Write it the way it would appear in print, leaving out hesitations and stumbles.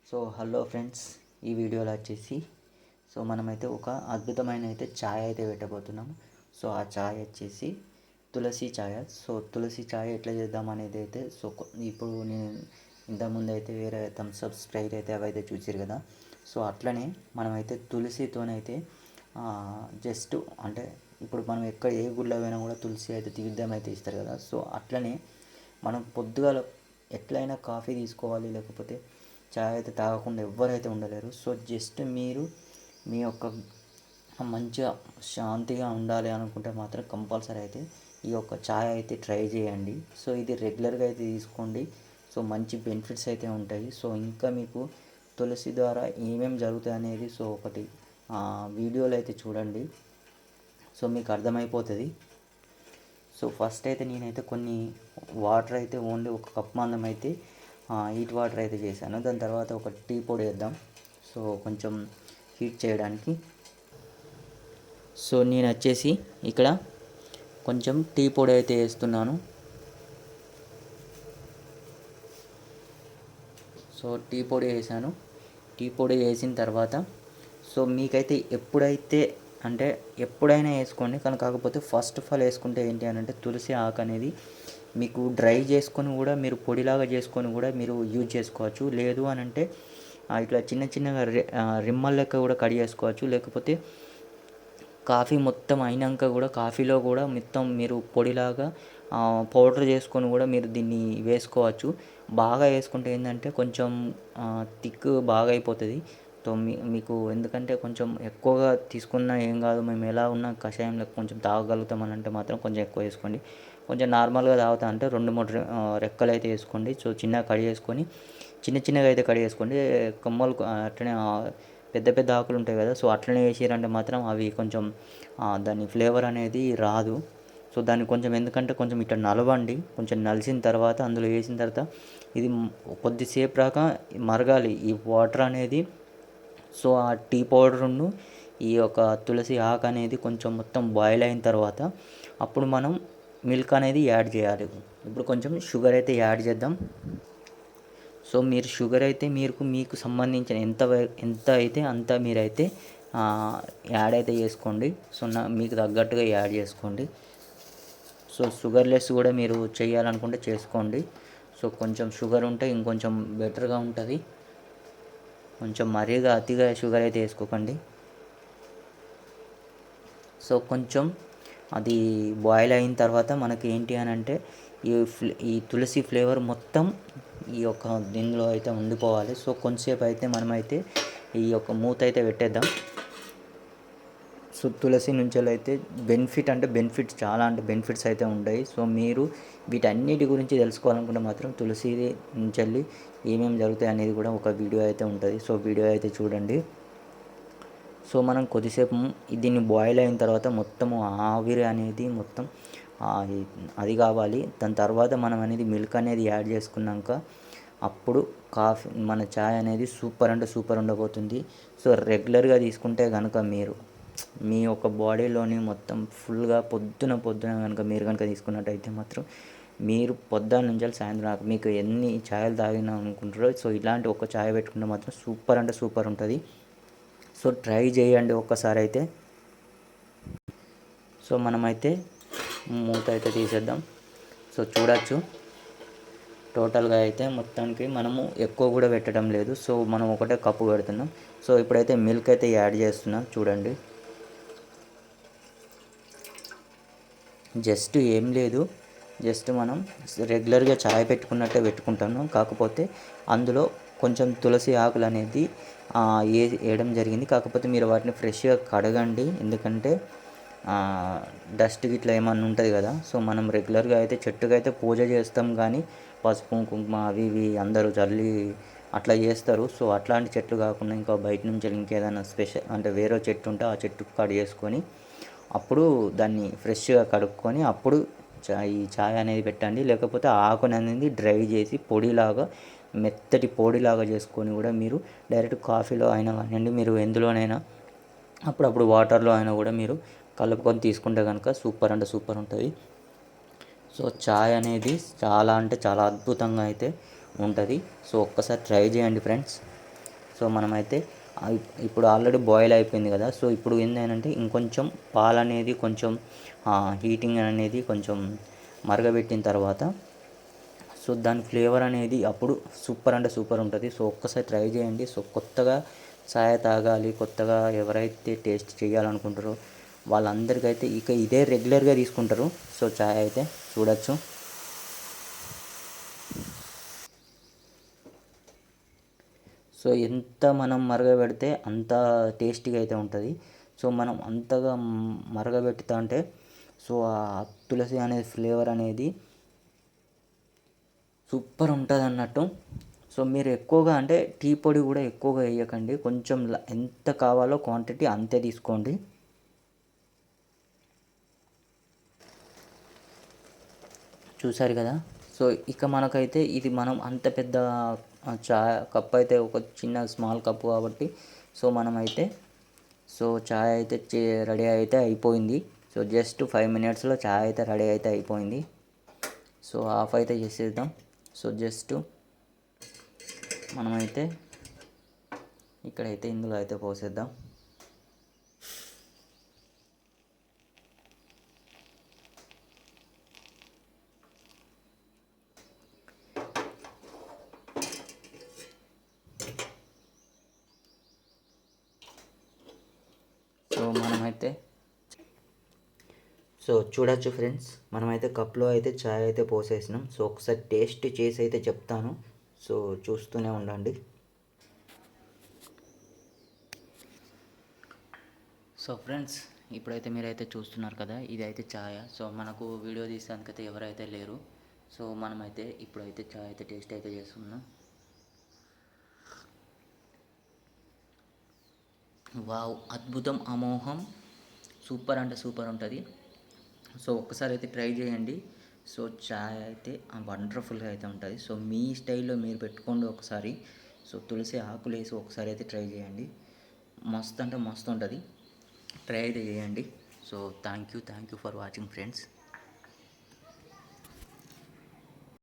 So hello friends, ఈ వీడియోలో వచ్చేసి మనమైతే ఒక అద్భుతమైన ఛాయ్ అయితే పెట్టబోతున్నాం. సో ఆ ఛాయ్ వచ్చేసి తులసి ఛాయ్. సో తులసి ఛాయ్ ఎట్లా చేద్దాం అనేది అయితే ఇప్పుడు నేను ఇంతకుముందు అయితే వేరే థమ్స్ అప్, స్ప్రైట్ అయితే అవైతే చూసారు కదా. సో అట్లనే మనమైతే తులసితోనైతే జస్ట్ అంటే ఇప్పుడు మనం ఎక్కడ ఏ గుడిలో పోయినా కూడా తులసి అయితే తీర్థం అయితే ఇస్తారు కదా. సో అట్లనే మనం పొద్దుగాల ఎట్లయినా కాఫీ తీసుకోవాలి, లేకపోతే చాయ్ అయితే తాగకుండా ఎవ్వరైతే ఉండలేరు. సో జస్ట్ మీరు మీ యొక్క మంచిగా శాంతిగా ఉండాలి అనుకుంటే మాత్రం కంపల్సరీ అయితే ఈ యొక్క చాయ్ అయితే ట్రై చేయండి. సో ఇది రెగ్యులర్గా అయితే తీసుకోండి. సో మంచి బెనిఫిట్స్ అయితే ఉంటాయి. సో ఇంకా మీకు తులసి ద్వారా ఏమేమి జరుగుతాయి అనేది ఒకటి వీడియోలో అయితే చూడండి. సో మీకు అర్థమైపోతుంది. సో ఫస్ట్ అయితే నేనైతే కొన్ని వాటర్ అయితే ఓన్లీ ఒక కప్ మందం అయితే హీట్ వాటర్ అయితే చేశాను. దాని తర్వాత ఒక టీ పొడి వేద్దాం, సో కొంచెం హీట్ చేయడానికి. సో నేను వచ్చేసి ఇక్కడ కొంచెం టీ పొడి అయితే వేస్తున్నాను. సో టీ పొడి వేసాను. టీ పొడి వేసిన తర్వాత సో మీకైతే ఎప్పుడైనా వేసుకోండి, కానీ కాకపోతే ఫస్ట్ ఆఫ్ ఆల్ వేసుకుంటే ఏంటి అని అంటే తులసి ఆకు అనేది మీకు డ్రై చేసుకొని కూడా మీరు పొడిలాగా చేసుకొని కూడా మీరు యూజ్ చేసుకోవచ్చు. లేదు అని అంటే ఇట్లా చిన్న చిన్నగా రిమ్మల లెక్క కూడా కట్ చేసుకోవచ్చు. లేకపోతే కాఫీ మొత్తం అయినాక కూడా కాఫీలో కూడా మొత్తం మీరు పొడిలాగా పౌడర్ చేసుకొని కూడా మీరు దీన్ని వేసుకోవచ్చు. బాగా వేసుకుంటే ఏంటంటే కొంచెం థిక్ బాగా అయిపోతుంది. సో మీకు ఎందుకంటే కొంచెం ఎక్కువగా తీసుకున్నా ఏం కాదు, మేము ఎలా ఉన్నా కషాయంలో కొంచెం తాగగలుగుతామని అంటే మాత్రం కొంచెం ఎక్కువ వేసుకోండి. కొంచెం నార్మల్గా తాగుతా అంటే 2-3 రెక్కలు అయితే వేసుకోండి. సో చిన్నగా కట్ చేసుకొని చిన్నగా అయితే కట్ చేసుకోండి. కొమ్మలు అట్లనే పెద్ద పెద్ద ఆకులు ఉంటాయి కదా, సో అట్లనే వేసారంటే మాత్రం అవి కొంచెం దాని ఫ్లేవర్ అనేది రాదు. సో దాన్ని కొంచెం ఎందుకంటే కొంచెం ఇట్లా నలవండి. కొంచెం నలిసిన తర్వాత అందులో వేసిన తర్వాత ఇది కొద్దిసేపు రాక మరగాలి ఈ వాటర్ అనేది. సో ఆ టీ పౌడర్ను ఈ యొక్క తులసి ఆకు అనేది కొంచెం మొత్తం బాయిల్ అయిన తర్వాత అప్పుడు మనం మిల్క్ అనేది యాడ్ చేయాలి. ఇప్పుడు కొంచెం షుగర్ అయితే యాడ్ చేద్దాం. సో మీరు షుగర్ అయితే మీకు సంబంధించిన ఎంత అయితే అంత మీరైతే యాడ్ అయితే చేసుకోండి. సో మీకు తగ్గట్టుగా యాడ్ చేసుకోండి. సో షుగర్లెస్ కూడా మీరు చేయాలనుకుంటే చేసుకోండి. సో కొంచెం షుగర్ ఉంటే ఇంకొంచెం బెటర్గా ఉంటుంది. కొంచెం మరీగా అతిగా షుగర్ అయితే వేసుకోకండి. సో కొంచెం అది బాయిల్ అయిన తర్వాత మనకి ఏంటి అని అంటే ఈ తులసి ఫ్లేవర్ మొత్తం ఈ యొక్క దీనిలో అయితే ఉండిపోవాలి. సో కొంచెంసేపు అయితే మనమైతే ఈ యొక్క మూత అయితే పెట్టేద్దాం. సో తులసి నుంచి అయితే బెనిఫిట్స్ చాలా బెనిఫిట్స్ అయితే ఉంటాయి. సో మీరు వీటన్నిటి గురించి తెలుసుకోవాలనుకుంటే మాత్రం తులసి నుంచి ఏమేమి జరుగుతాయి అనేది కూడా ఒక వీడియో అయితే ఉంటుంది. సో వీడియో అయితే చూడండి. సో మనం కొద్దిసేపు దీన్ని బాయిల్ అయిన తర్వాత మొత్తం ఆవిరి అనేది మొత్తం అది కావాలి. దాని తర్వాత మనం అనేది మిల్క్ అనేది యాడ్ చేసుకున్నాక అప్పుడు మన చాయ్ అనేది సూపర్ ఉండబోతుంది. సో రెగ్యులర్గా తీసుకుంటే కనుక మీరు మీ యొక్క బాడీలోని మొత్తం ఫుల్గా పొద్దున కనుక మీరు కనుక తీసుకున్నట్టయితే మాత్రం మీరు పొద్దున్న నుంచి సాయంత్రం మీకు ఎన్ని ఛాయలు తాగినా అనుకుంటారో సో ఇలాంటి ఒక ఛాయ్ పెట్టుకుంటే మాత్రం సూపర్ ఉంటుంది. సో ట్రై చేయండి ఒక్కసారి అయితే. సో మనమైతే మూత అయితే తీసేద్దాం. సో చూడొచ్చు టోటల్గా అయితే మొత్తానికి మనము ఎక్కువ కూడా పెట్టడం లేదు. సో మనం ఒకటే కప్పు పెడుతున్నాం. సో ఇప్పుడైతే మిల్క్ అయితే యాడ్ చేస్తున్నాం. చూడండి, జస్ట్ ఏం లేదు, జస్ట్ మనం రెగ్యులర్గా చాయ్ పెట్టుకున్నట్టే పెట్టుకుంటాను. కాకపోతే అందులో కొంచెం తులసి ఆకులు అనేది వేయడం జరిగింది. కాకపోతే మీరు వాటిని ఫ్రెష్గా కడగండి, ఎందుకంటే డస్ట్ గిట్లా ఏమన్నా ఉంటుంది కదా. సో మనం రెగ్యులర్గా అయితే చెట్టుకు అయితే పూజ చేస్తాం, కానీ పసుపు కుంకుమ అవి ఇవి అందరూ చల్లి అట్లా చేస్తారు. సో అట్లాంటి చెట్లు కాకుండా ఇంకా బయట నుంచి ఇంకేదైనా స్పెషల్ అంటే వేరే చెట్టు ఉంటే ఆ చెట్టుకు కట్ చేసుకొని అప్పుడు దాన్ని ఫ్రెష్గా కడుక్కొని అప్పుడు ఈ ఛాయ్ అనేది పెట్టండి. లేకపోతే ఆకుని అనేది డ్రై చేసి మెత్తటి పొడిలాగా చేసుకొని కూడా మీరు డైరెక్ట్ కాఫీలో అయినా కానివ్వండి, మీరు ఎందులోనైనా అప్పుడప్పుడు వాటర్లో అయినా కూడా మీరు కలుపుకొని తీసుకుంటే కనుక సూపర్ ఉంటుంది. సో ఛాయ్ అనేది చాలా అద్భుతంగా అయితే ఉంటుంది. సో ఒక్కసారి ట్రై చేయండి ఫ్రెండ్స్. సో మనమైతే ఇప్పుడు ఆల్రెడీ బాయిల్ అయిపోయింది కదా. సో ఇప్పుడు ఏంటంటే ఇంకొంచెం పాలు అనేది కొంచెం హీటింగ్ అనేది కొంచెం మరగబెట్టిన తర్వాత సో దాని ఫ్లేవర్ అనేది అప్పుడు సూపర్ అంటే సూపర్ ఉంటుంది. సో ఒక్కసారి ట్రై చేయండి. సో కొత్తగా చాయ్ తాగాలి, కొత్తగా ఎవరైతే టేస్ట్ చేయాలనుకుంటారో వాళ్ళందరికైతే ఇక ఇదే రెగ్యులర్గా తీసుకుంటారు. సో చాయ్ అయితే చూడొచ్చు. సో ఎంత మనం మరగబెడితే అంత టేస్టీగా అయితే ఉంటుంది. సో మనం అంతగా మరగబెట్టుతా అంటే సో ఆ తులసి అనే ఫ్లేవర్ అనేది సూపర్ ఉంటుంది అన్నట్టు. సో మీరు ఎక్కువగా అంటే టీ పొడి కూడా ఎక్కువగా వేయకండి, కొంచెం ఎంత కావాలో క్వాంటిటీ అంతే తీసుకోండి. చూసారు కదా. సో ఇక మనకైతే ఇది మనం అంత పెద్ద చాయ్ కప్ అయితే ఒక చిన్న స్మాల్ కప్పు కాబట్టి సో మనమైతే సో చాయ్ అయితే రెడీ అయితే అయిపోయింది. సో జస్ట్ 5 మినిట్స్లో చాయ్ అయితే రెడీ అయితే అయిపోయింది. సో ఆఫ్ అయితే చేసేద్దాం. సో జస్ట్ మనమైతే ఇక్కడైతే ఇందులో అయితే పోసేద్దాం. సో మనమైతే సో చూడొచ్చు ఫ్రెండ్స్, మనమైతే కప్లో అయితే చాయ్ అయితే పోసేసినాం. సో ఒకసారి టేస్ట్ చేసి అయితే చెప్తాను. సో చూస్తూనే ఉండండి. సో ఫ్రెండ్స్, ఇప్పుడైతే మీరైతే చూస్తున్నారు కదా, ఇది అయితే ఛాయ్. సో మనకు వీడియో తీసేందుకైతే ఎవరైతే లేరు. సో మనమైతే ఇప్పుడైతే ఛాయ్ అయితే టేస్ట్ అయితే చేస్తున్నాం. వావ్, అద్భుతం, అమోఘం, సూపర్ అంటే సూపర్ ఉంటుంది. సో ఒక్కసారి అయితే ట్రై చేయండి. సో చాయ్ అయితే వండర్ఫుల్గా అయితే ఉంటుంది. సో మీ స్టైల్లో మీరు పెట్టుకోండి ఒకసారి. సో తులసి ఆకులు వేసి ఒకసారి అయితే ట్రై చేయండి. మస్తు అంటే మస్తు ఉంటుంది. ట్రై అయితే చేయండి. So thank you for watching friends.